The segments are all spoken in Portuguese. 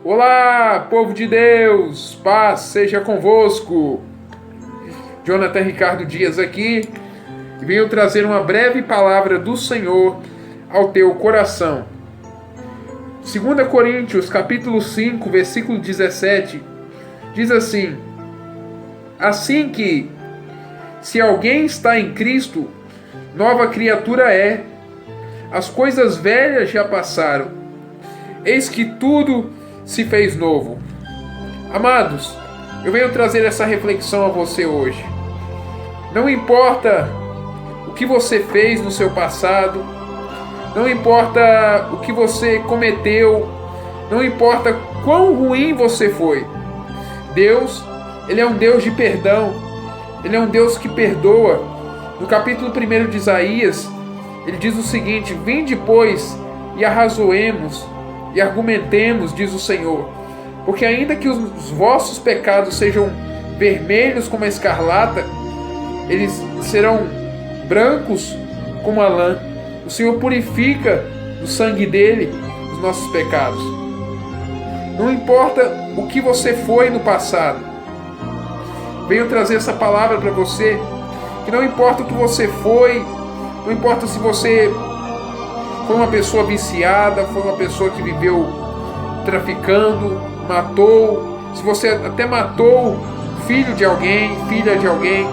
Olá, povo de Deus, paz seja convosco. Jonathan Ricardo Dias aqui e venho trazer uma breve palavra do Senhor ao teu coração. 2 Coríntios, capítulo 5, versículo 17, diz assim: assim que, se alguém está em Cristo, nova criatura é. As coisas velhas já passaram, eis que tudo se fez novo. Amados, eu venho trazer essa reflexão a você hoje. Não importa o que você fez no seu passado, não importa o que você cometeu, não importa quão ruim você foi. Deus, Ele é um Deus de perdão, Ele é um Deus que perdoa. No capítulo 1 de Isaías, Ele diz o seguinte: vinde, pois, e arrazoemos, e argumentemos, diz o Senhor, porque ainda que os vossos pecados sejam vermelhos como a escarlata, eles serão brancos como a lã. O Senhor purifica no sangue dele os nossos pecados. Não importa o que você foi no passado, venho trazer essa palavra para você, que não importa o que você foi, não importa se você foi uma pessoa viciada, foi uma pessoa que viveu traficando, matou, se você até matou filho de alguém, filha de alguém,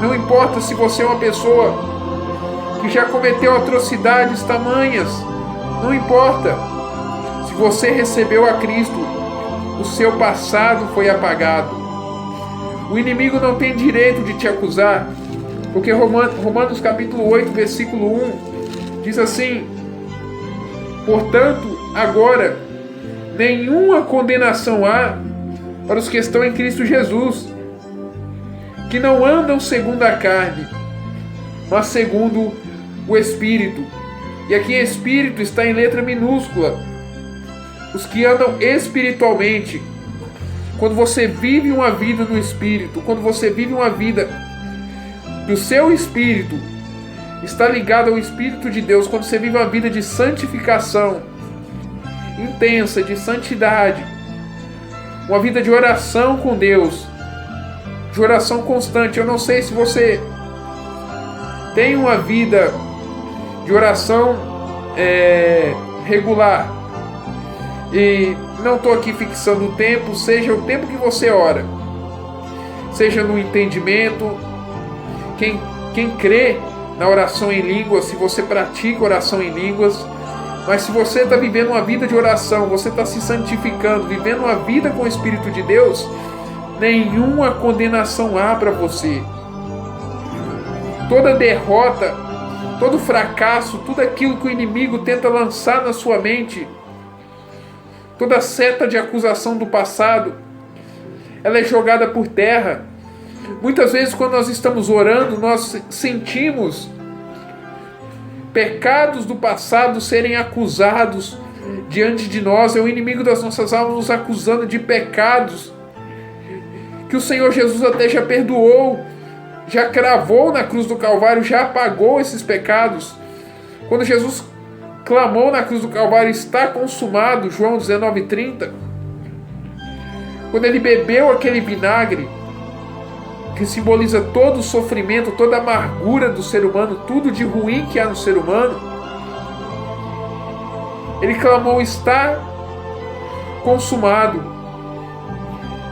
não importa se você é uma pessoa que já cometeu atrocidades tamanhas, não importa. Se você recebeu a Cristo, o seu passado foi apagado. O inimigo não tem direito de te acusar, porque Romanos capítulo 8, versículo 1 diz assim: portanto, agora, nenhuma condenação há para os que estão em Cristo Jesus, que não andam segundo a carne, mas segundo o Espírito. E aqui Espírito está em letra minúscula. Os que andam espiritualmente. Quando você vive uma vida no Espírito, quando você vive uma vida do seu Espírito, está ligado ao Espírito de Deus, quando você vive uma vida de santificação intensa, de santidade, uma vida de oração com Deus, de oração constante. Eu não sei se você tem uma vida de oração regular, e não estou aqui fixando o tempo, seja o tempo que você ora, seja no entendimento. Quem crê na oração em línguas, se você pratica oração em línguas, mas se você está vivendo uma vida de oração, você está se santificando, vivendo uma vida com o Espírito de Deus, nenhuma condenação há para você. Toda derrota, todo fracasso, tudo aquilo que o inimigo tenta lançar na sua mente, toda seta de acusação do passado, ela é jogada por terra. Muitas vezes, quando nós estamos orando, nós sentimos pecados do passado serem acusados diante de nós. É o inimigo das nossas almas nos acusando de pecados que o Senhor Jesus até já perdoou, já cravou na cruz do Calvário, já apagou esses pecados. Quando Jesus clamou na cruz do Calvário: está consumado, João 19:30, quando ele bebeu aquele vinagre que simboliza todo o sofrimento, toda a amargura do ser humano, tudo de ruim que há no ser humano, ele clamou: está consumado.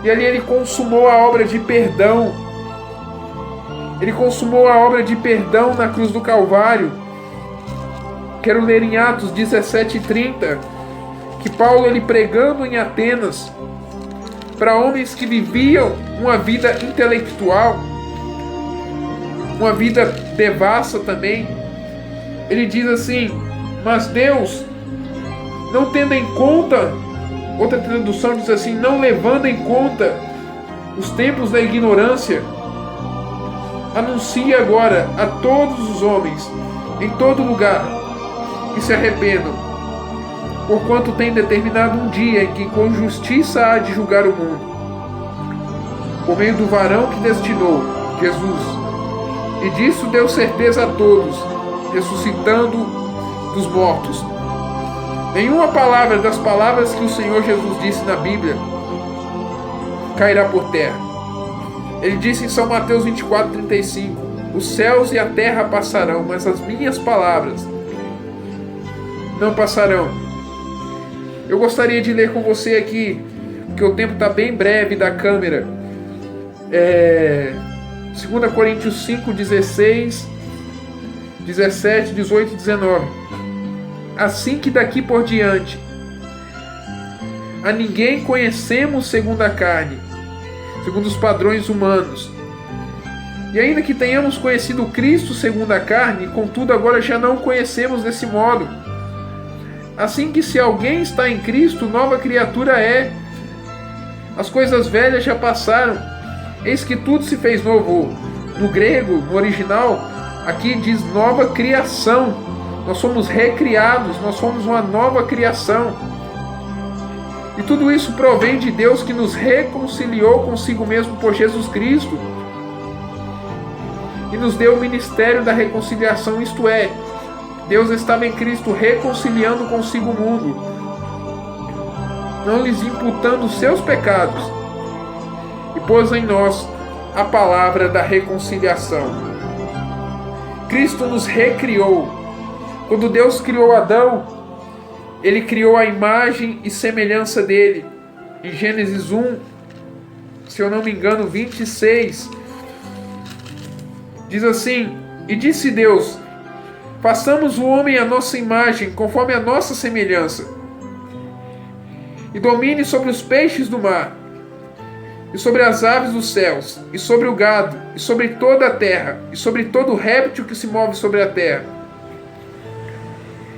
E ali ele consumou a obra de perdão. Ele consumou a obra de perdão na cruz do Calvário. Quero ler em Atos 17:30, que Paulo, ele pregando em Atenas, para homens que viviam uma vida intelectual, uma vida devassa também, ele diz assim: mas Deus, não tendo em conta, outra tradução diz assim, não levando em conta os tempos da ignorância, anuncia agora a todos os homens, em todo lugar, que se arrependam, porquanto tem determinado um dia em que com justiça há de julgar o mundo, por meio do varão que destinou, Jesus. E disso deu certeza a todos, ressuscitando dos mortos. Nenhuma palavra das palavras que o Senhor Jesus disse na Bíblia cairá por terra. Ele disse em São Mateus 24:35: os céus e a terra passarão, mas as minhas palavras não passarão. Eu gostaria de ler com você aqui, porque o tempo está bem breve da câmera. 2 Coríntios 5, 16, 17, 18 e 19. Assim que daqui por diante a ninguém conhecemos segundo a carne, segundo os padrões humanos. E ainda que tenhamos conhecido Cristo segundo a carne, contudo agora já não o conhecemos desse modo. Assim que se alguém está em Cristo, nova criatura é. As coisas velhas já passaram, eis que tudo se fez novo. No grego, no original, aqui diz nova criação. Nós somos recriados, nós somos uma nova criação. E tudo isso provém de Deus, que nos reconciliou consigo mesmo por Jesus Cristo e nos deu o ministério da reconciliação, isto é, Deus estava em Cristo reconciliando consigo o mundo, não lhes imputando os seus pecados, e pôs em nós a palavra da reconciliação. Cristo nos recriou. Quando Deus criou Adão, Ele criou a imagem e semelhança dele. Em Gênesis 1, se eu não me engano, 26, diz assim: e disse Deus: façamos o homem à nossa imagem, conforme a nossa semelhança, e domine sobre os peixes do mar, e sobre as aves dos céus, e sobre o gado, e sobre toda a terra, e sobre todo réptil que se move sobre a terra.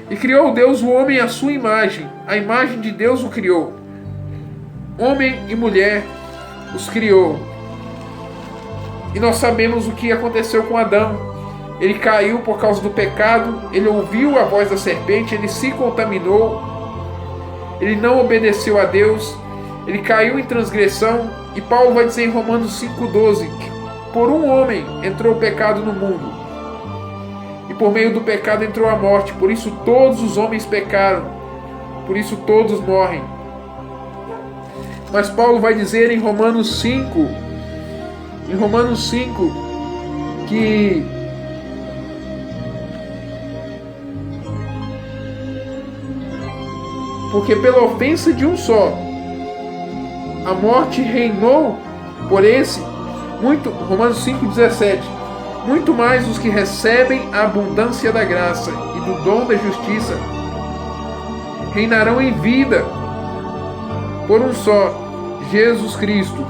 E criou Deus o homem à sua imagem, a imagem de Deus o criou. Homem e mulher os criou. E nós sabemos o que aconteceu com Adão. Ele caiu por causa do pecado, ele ouviu a voz da serpente, ele se contaminou, ele não obedeceu a Deus, ele caiu em transgressão. E Paulo vai dizer em Romanos 5,12 que por um homem entrou o pecado no mundo, e por meio do pecado entrou a morte. Por isso todos os homens pecaram, por isso todos morrem. Mas Paulo vai dizer em Romanos 5, que porque pela ofensa de um só a morte reinou por esse, Romanos 5,17, muito mais os que recebem a abundância da graça e do dom da justiça reinarão em vida por um só, Jesus Cristo.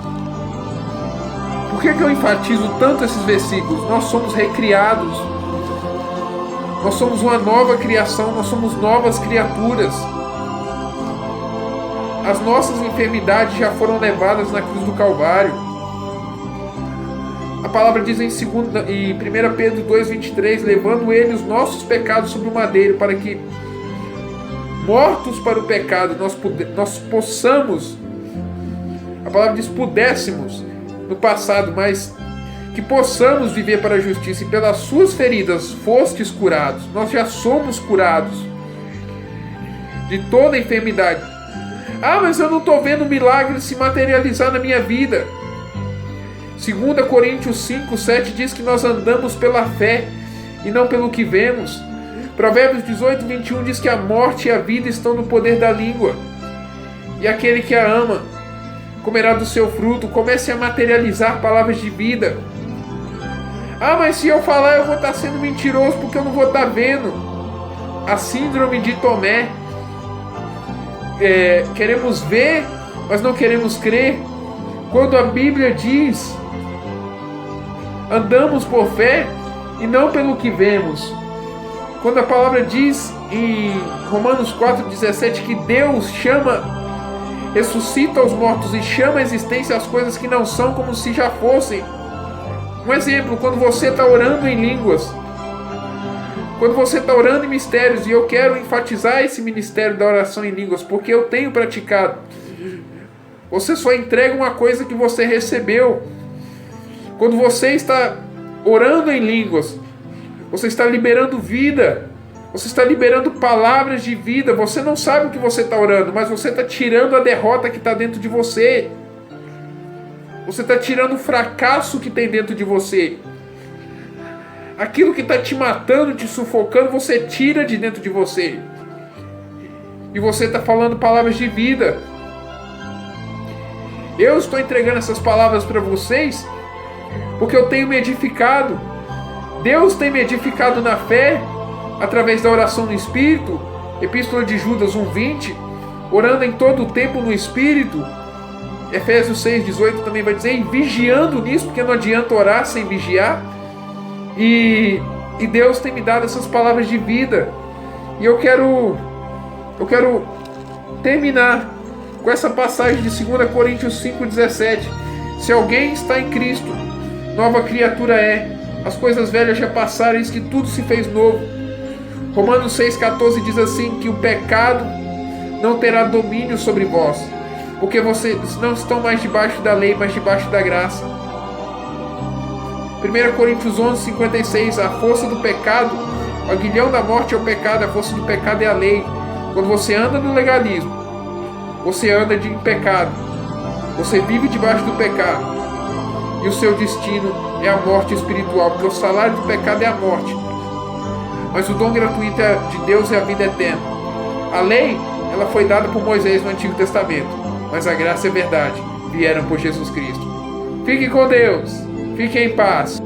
Por que eu enfatizo tanto esses versículos? Nós somos recriados, nós somos uma nova criação, nós somos novas criaturas. As nossas enfermidades já foram levadas na cruz do Calvário. A palavra diz em 1 Pedro 2,23, levando ele os nossos pecados sobre o madeiro, para que, mortos para o pecado, nós possamos, a palavra diz pudéssemos no passado, mas que possamos viver para a justiça, e pelas suas feridas fostes curados. Nós já somos curados de toda enfermidade. Ah, mas eu não estou vendo milagres se materializar na minha vida. 2 Coríntios 5, 7 diz que nós andamos pela fé e não pelo que vemos. Provérbios 18, 21 diz que a morte e a vida estão no poder da língua, e aquele que a ama comerá do seu fruto. Comece a materializar palavras de vida. Ah, mas se eu falar eu vou estar sendo mentiroso porque eu não vou estar vendo. A síndrome de Tomé. Queremos ver, mas não queremos crer. Quando a Bíblia diz: andamos por fé e não pelo que vemos. Quando a palavra diz em Romanos 4,17 que Deus ressuscita os mortos e chama à existência as coisas que não são como se já fossem. Um exemplo, quando você está orando em línguas, quando você está orando em mistérios, e eu quero enfatizar esse ministério da oração em línguas, porque eu tenho praticado. Você só entrega uma coisa que você recebeu. Quando você está orando em línguas, você está liberando vida, Você está liberando palavras de vida. Você não sabe o que você está orando, mas você está tirando a derrota que está dentro de você. Você está tirando o fracasso que tem dentro de você. Aquilo que está te matando, te sufocando, você tira de dentro de você. E você está falando palavras de vida. Eu estou entregando essas palavras para vocês porque eu tenho me edificado. Deus tem me edificado na fé através da oração no Espírito. Epístola de Judas 1:20. Orando em todo o tempo no Espírito. Efésios 6:18 também vai dizer, e vigiando nisso, porque não adianta orar sem vigiar. E Deus tem me dado essas palavras de vida. E eu quero terminar com essa passagem de 2 Coríntios 5:17. Se alguém está em Cristo, nova criatura é. As coisas velhas já passaram, eis que tudo se fez novo. Romanos 6:14 diz assim, que o pecado não terá domínio sobre vós, porque vocês não estão mais debaixo da lei, mas debaixo da graça. 1 Coríntios 11:56, a força do pecado, o aguilhão da morte é o pecado, a força do pecado é a lei. Quando você anda no legalismo, você anda em pecado, você vive debaixo do pecado, e o seu destino é a morte espiritual, porque o salário do pecado é a morte, mas o dom gratuito de Deus é a vida eterna. A lei, ela foi dada por Moisés no Antigo Testamento, mas a graça e a verdade vieram por Jesus Cristo. Fique com Deus, fique em paz.